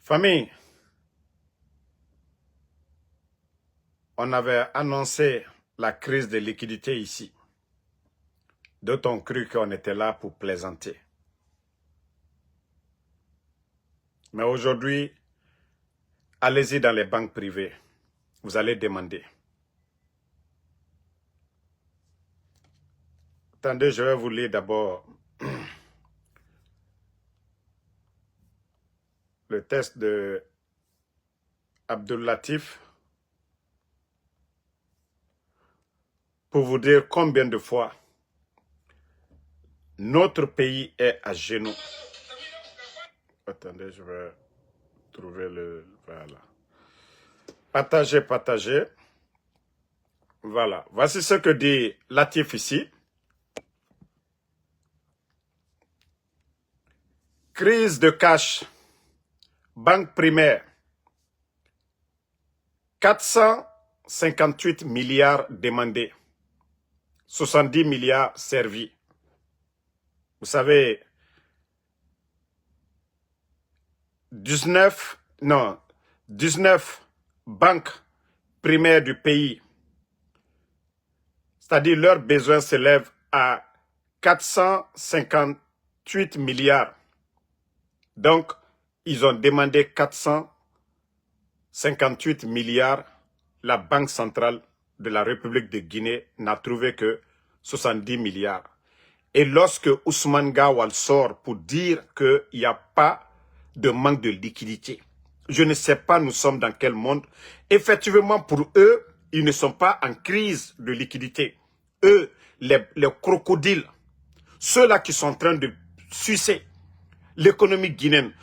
Famille, on avait annoncé la crise de liquidité ici. D'autres ont cru qu'on était là pour plaisanter. Mais aujourd'hui, allez-y dans les banques privées. Vous allez demander. Attendez, je vais vous lire d'abord le test de Abdul Latif pour vous dire combien de fois notre pays est à genoux. Attendez, je vais trouver le... Voilà. Partagez, partagez. Voilà. Voici ce que dit Latif ici. Crise de cash. Banque primaire. 458 milliards demandés. 70 milliards servis. Vous savez, 19 banques primaires du pays, c'est-à-dire leurs besoins s'élèvent à 458 milliards. Donc, ils ont demandé 458 milliards. La Banque centrale de la République de Guinée n'a trouvé que 70 milliards. Et lorsque Ousmane Gawal sort pour dire qu'il n'y a pas de manque de liquidité, je ne sais pas nous sommes dans quel monde. Effectivement, pour eux, ils ne sont pas en crise de liquidité. Eux, les crocodiles, ceux-là qui sont en train de sucer l'économie guinéenne,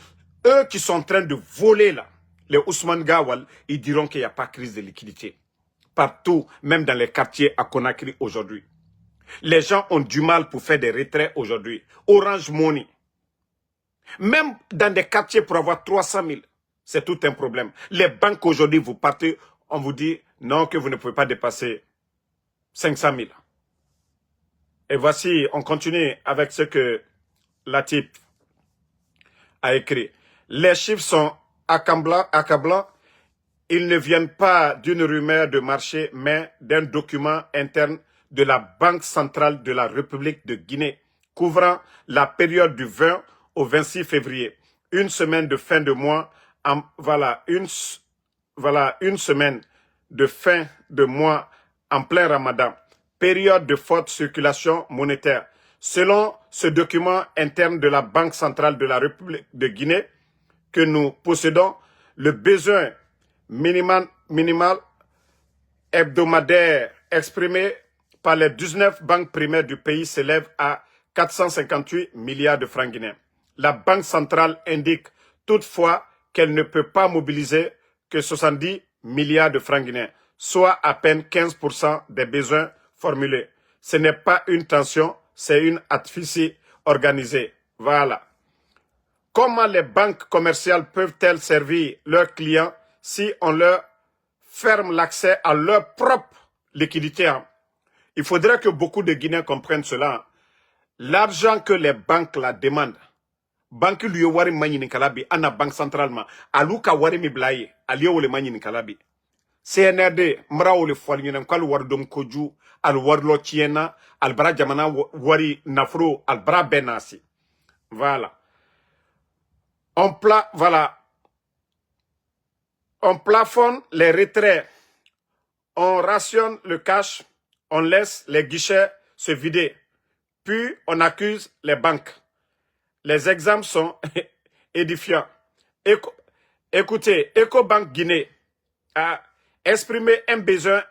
eux qui sont en train de voler là, les Ousmane Gawal, ils diront qu'il n'y a pas de crise de liquidité. Partout, même dans les quartiers à Conakry aujourd'hui. Les gens ont du mal pour faire des retraits aujourd'hui. Orange Money. Même dans des quartiers pour avoir 300 000, c'est tout un problème. Les banques aujourd'hui, vous partez, on vous dit non, que vous ne pouvez pas dépasser 500 000. Et voici, on continue avec ce que Latif a écrit. Les chiffres sont accablants. Ils ne viennent pas d'une rumeur de marché, mais d'un document interne de la Banque centrale de la République de Guinée, couvrant la période du 20 au 26 février. Une semaine de fin de mois, une semaine de fin de mois en plein Ramadan. Période de forte circulation monétaire. Selon ce document interne de la Banque centrale de la République de Guinée que nous possédons, le besoin minimal hebdomadaire exprimé par les 19 banques primaires du pays s'élève à 458 milliards de francs guinéens. La Banque centrale indique toutefois qu'elle ne peut pas mobiliser que 70 milliards de francs guinéens, soit à peine 15% des besoins formulés. Ce n'est pas une tension, c'est une asphyxie organisée. Voilà. Comment les banques commerciales peuvent-elles servir leurs clients si on leur ferme l'accès à leur propre liquidité? Il faudrait que beaucoup de Guinéens comprennent cela. L'argent que les banques la demandent, banque lui wari manyini kalabi, ana banque centralement, aluka wari mi blaye, aliyo le manyini kalabi. CNRD, mra le foalnyenen kwal wardom koju, al warlo tiena, al bra jamana wari nafro, al bra benasi. Voilà. On plafonne les retraits, on rationne le cash, on laisse les guichets se vider, puis on accuse les banques. Les exemples sont édifiants. Écoutez, EcoBank Guinée a exprimé un besoin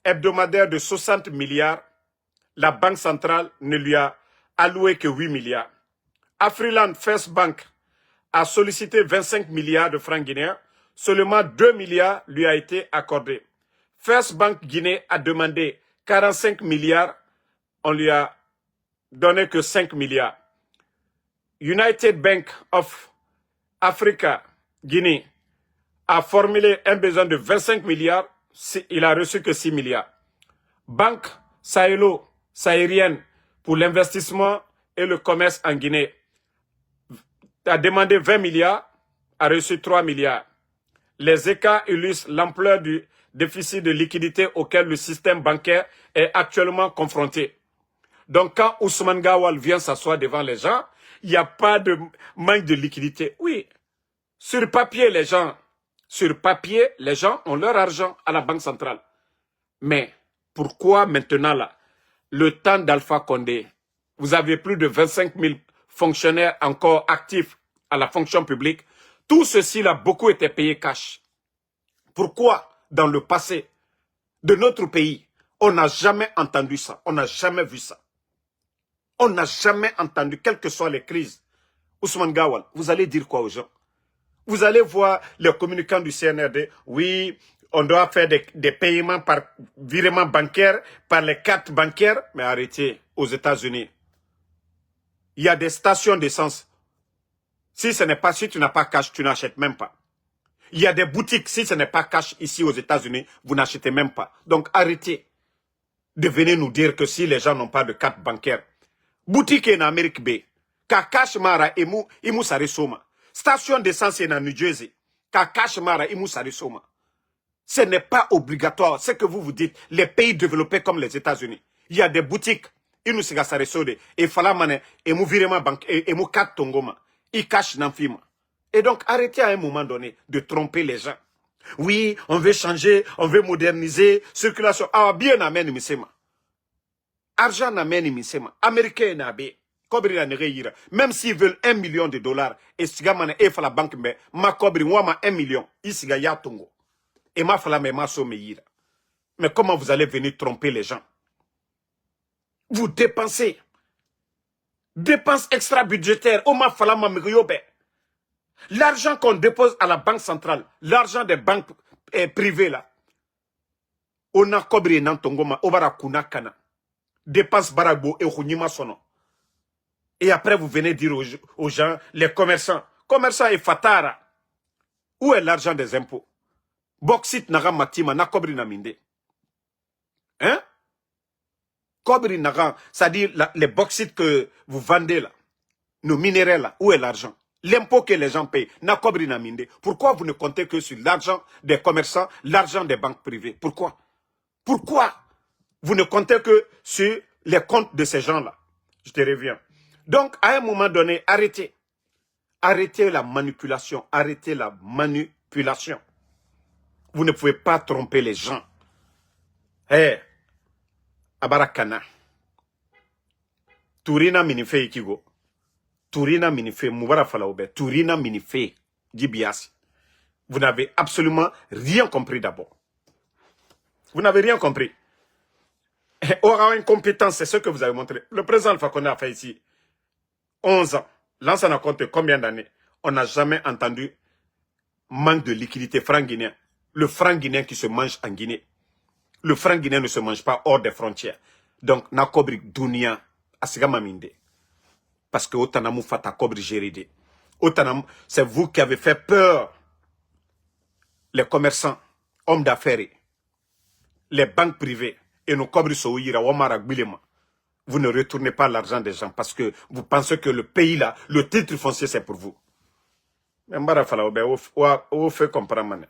hebdomadaire de 60 milliards. La Banque centrale ne lui a alloué que 8 milliards. Afriland First Bank a sollicité 25 milliards de francs guinéens. Seulement 2 milliards lui a été accordé. First Bank Guinée a demandé 45 milliards. On lui a donné que 5 milliards. United Bank of Africa, Guinée, a formulé un besoin de 25 milliards. Il a reçu que 6 milliards. Banque sahélienne pour l'investissement et le commerce en Guinée a demandé 20 milliards, a reçu 3 milliards. Les écarts illustrent l'ampleur du déficit de liquidité auquel le système bancaire est actuellement confronté. Donc, quand Ousmane Gawal vient s'asseoir devant les gens, il n'y a pas de manque de liquidité. Oui, sur papier, les gens ont leur argent à la Banque centrale. Mais pourquoi maintenant, là, le temps d'Alpha Condé, vous avez plus de 25 000 fonctionnaires encore actifs à la fonction publique, tout ceci-là, beaucoup étaient payés cash. Pourquoi, dans le passé de notre pays, on n'a jamais entendu ça, on n'a jamais vu ça. On n'a jamais entendu, quelles que soient les crises. Ousmane Gawal, vous allez dire quoi aux gens? Vous allez voir les communicants du CNRD, oui, on doit faire des paiements par virement bancaire, par les cartes bancaires, mais arrêtez, aux États-Unis. Il y a des stations d'essence. Si tu n'as pas cash, tu n'achètes même pas. Il y a des boutiques, si ce n'est pas cash ici aux États-Unis, vous n'achetez même pas. Donc arrêtez de venir nous dire que si les gens n'ont pas de carte bancaire. Boutique en Amérique B, ka cash mara imu sare soma. Station d'essence en New Jersey, ka cash mara imu sare soma. Ce n'est pas obligatoire, ce que vous dites, les pays développés comme les États-Unis. Il y a des boutiques, imu siga sare sode, et falamane, emu virema banque, emu kat tongoma, i cash n'enfima. Et donc, arrêtez à un moment donné de tromper les gens. Oui, on veut changer, on veut moderniser, circulation. Ah, bien amène misema. Argent n'amène misema. Américain n'abé. Kobri la nere même s'ils veulent $1 million, et siga mane e fala banque me, ma kobri ma 1 million, isiga ya tongo. Et ma fala me ma so me yira. Mais comment vous allez venir tromper les gens? Vous dépensez. Dépenses extra-budgétaires. O ma fala ma me yobe. L'argent qu'on dépose à la banque centrale, l'argent des banques privées là, on a kobri nantongoma, obara kuna kana. Dépense baragbo et hunima sono. Et après vous venez dire aux gens, les commerçants et fatara, où est l'argent des impôts? Bauxite naga matima na kobri na minde. Hein? Kobri naga, c'est-à-dire les bauxites que vous vendez là, nos minéraux là, où est l'argent? L'impôt que les gens payent, na kobri na minde. Pourquoi vous ne comptez que sur l'argent des commerçants, l'argent des banques privées? Pourquoi? Pourquoi vous ne comptez que sur les comptes de ces gens-là? Je te reviens. Donc, à un moment donné, arrêtez. Arrêtez la manipulation. Arrêtez la manipulation. Vous ne pouvez pas tromper les gens. Eh, Abarakana. Tourina minife ikigo. Tourina minife, Moubara Falaoube, Tourina minife, Djibiasi. Vous n'avez absolument rien compris d'abord. Vous n'avez rien compris. Aura incompétence, c'est ce que vous avez montré. Le président Alpha Condé a fait ici 11 ans. L'ancien a compté combien d'années? On n'a jamais entendu manque de liquidité franc guinéen. Le franc guinéen qui se mange en Guinée. Le franc guinéen ne se mange pas hors des frontières. Donc, na kobri dunia, asigama minde. Parce que Otanamu fata kobri géride. Otanam, c'est vous qui avez fait peur. Les commerçants, hommes d'affaires, les banques privées, et nos kobri souyira, wamara gbilema. Vous ne retournez pas l'argent des gens parce que vous pensez que le pays là, le titre foncier c'est pour vous. Mais mbara fala, on fait comprendre.